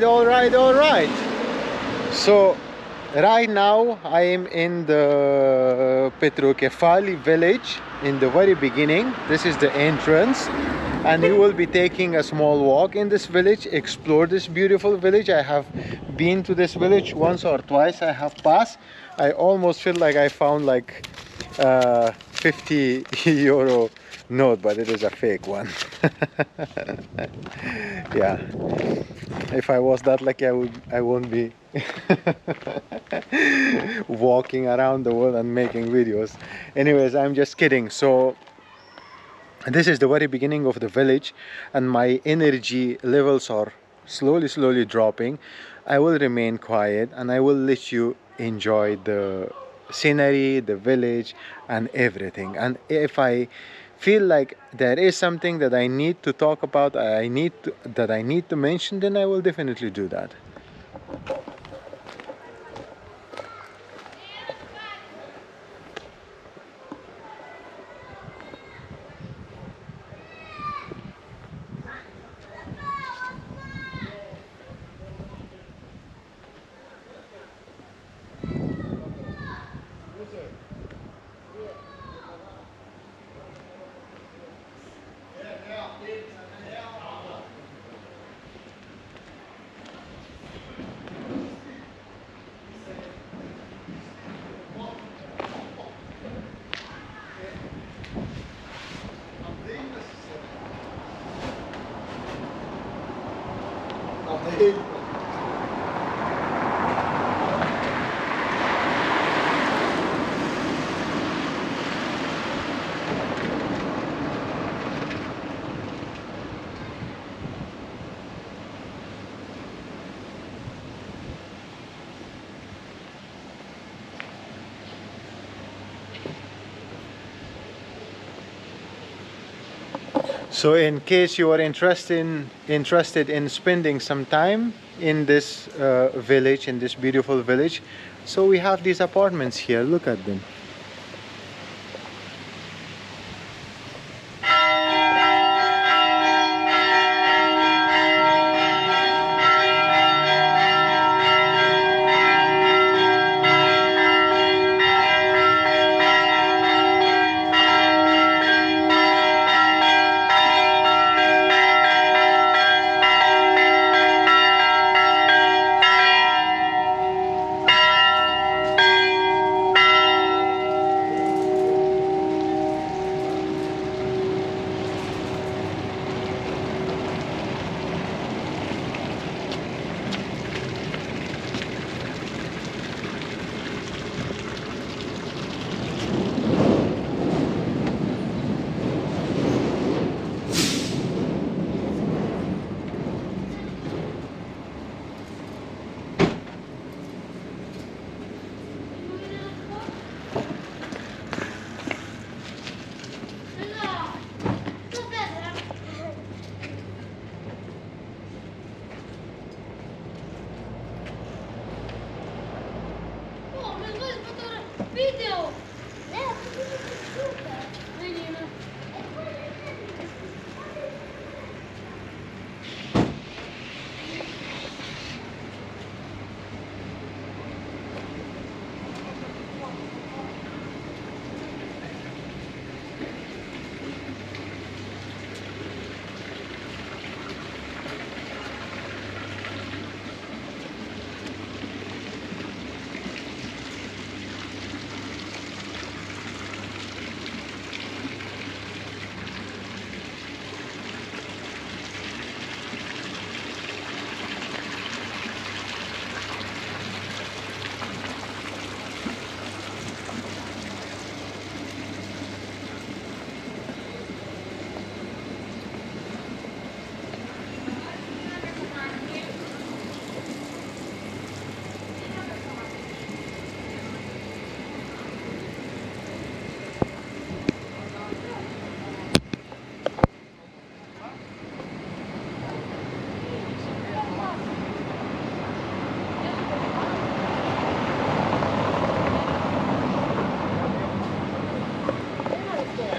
all right. So right now I am in the Petrokefali village in the very beginning. This is the entrance, and you will be taking a small walk in this village, explore this beautiful village. I have been to this village once or twice. I have passed. I almost feel like I found like 50 euro note, but it is a fake one. Yeah, if I was that lucky, I won't be walking around the world and making videos. Anyways, I'm just kidding. So this is the very beginning of the village, and my energy levels are slowly dropping. I will remain quiet and I will let you enjoy the scenery, the village, and everything. And if I feel like there is something that I need to talk about, that I need to mention, then I will definitely do that. So in case you are interested in spending some time in this village, in this beautiful village, so we have these apartments here. Look at them.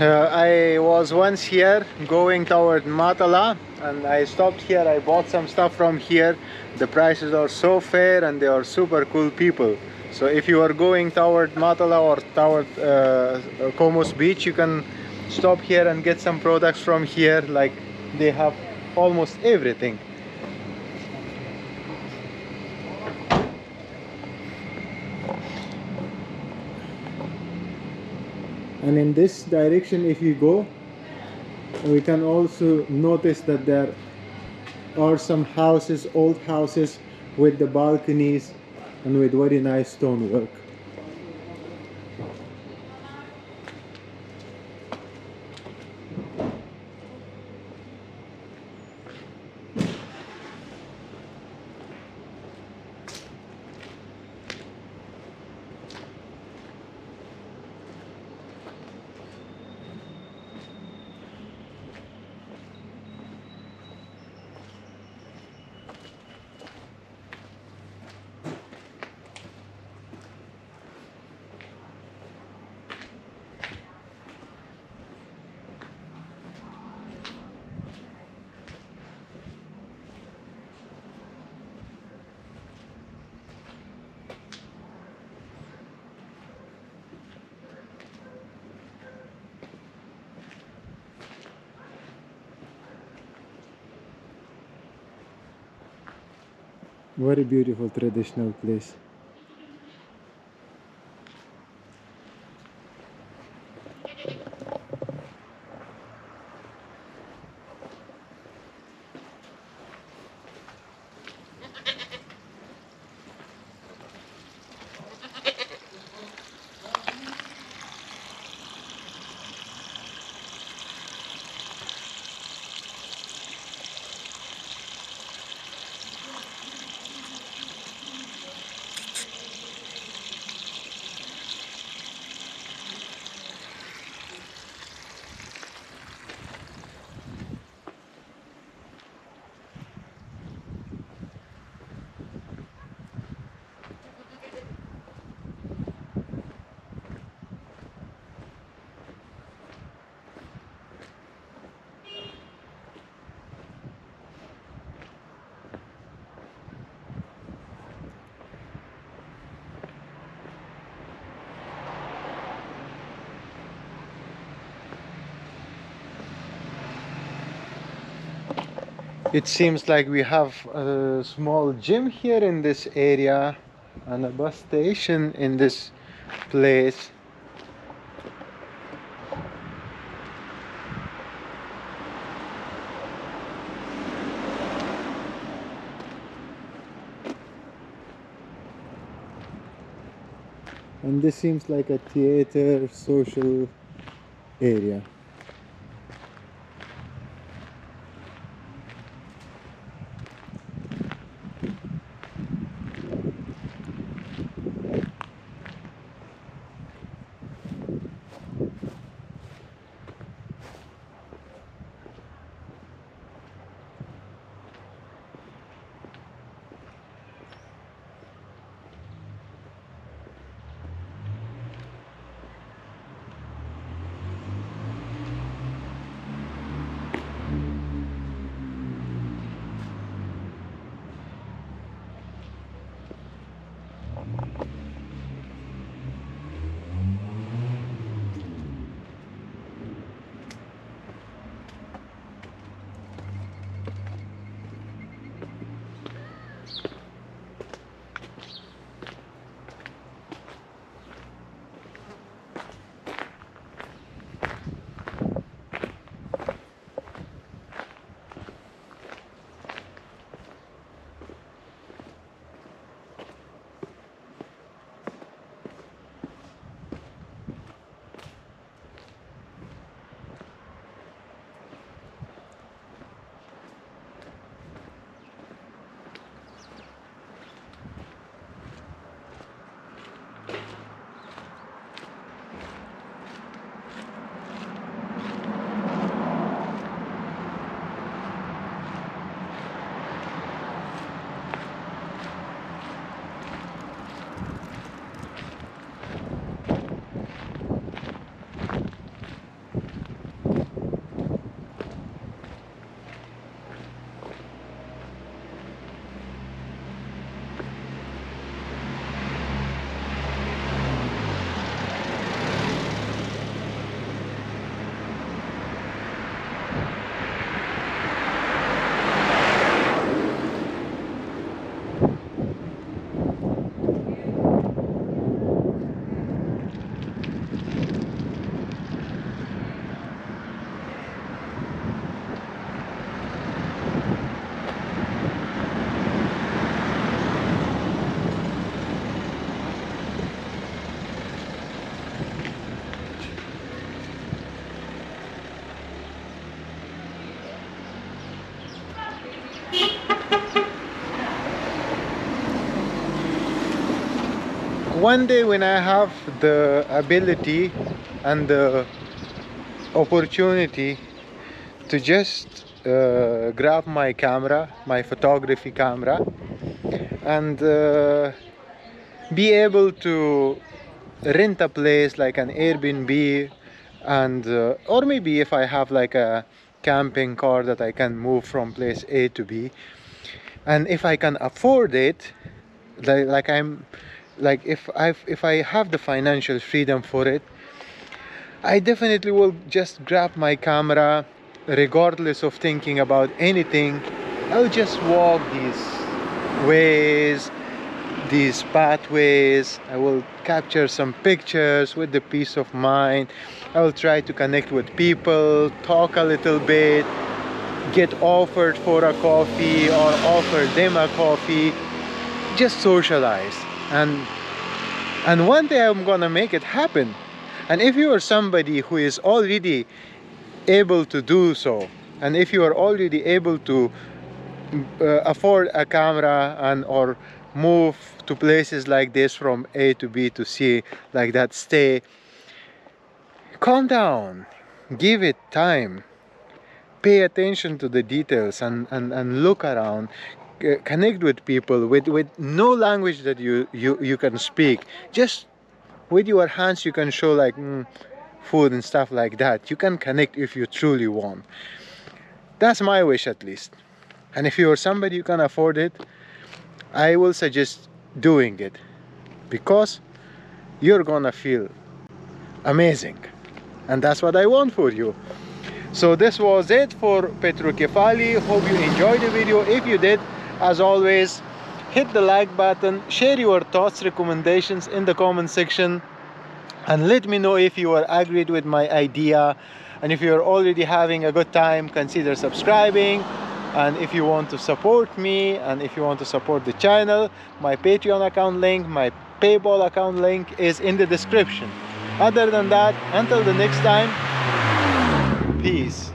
I was once here going toward Matala, and I stopped here. I bought some stuff from here. The prices are so fair and they are super cool people. So if you are going toward Matala or toward Komos beach, you can stop here and get some products from here. Like, they have almost everything. And in this direction, if you go, we can also notice that there are some houses, old houses with the balconies and with very nice stonework. Very beautiful traditional place. It seems like we have a small gym here in this area and a bus station in this place. And this seems like a theater, social area. one day when I have the ability and the opportunity to just grab my camera, my photography camera, and be able to rent a place like an Airbnb, and or maybe if I have like a camping car that I can move from place A to B, and if I can afford it, if I have the financial freedom for it, I definitely will just grab my camera, regardless of thinking about anything. I'll just walk these ways, these pathways. I will capture some pictures with the peace of mind. I will try to connect with people, talk a little bit, get offered for a coffee or offer them a coffee, just socialize. And one day I'm gonna make it happen. And if you are somebody who is already able to do so, and if you are already able to afford a camera and or move to places like this from A to B to C, like that, stay, calm down, give it time, pay attention to the details, and look around, connect with people with no language that you can speak. Just with your hands you can show like food and stuff like that. You can connect if you truly want. That's my wish, at least. And if you're somebody who can afford it, I will suggest doing it, because you're gonna feel amazing, and that's what I want for you. So this was it for Petrokefali. Hope you enjoyed the video. If you did, as always, hit the like button, share your thoughts, recommendations in the comment section, and let me know if you are agreed with my idea. And if you're already having a good time, consider subscribing. And if you want to support me, and if you want to support the channel, my Patreon account link, my PayPal account link is in the description. Other than that, until the next time, peace.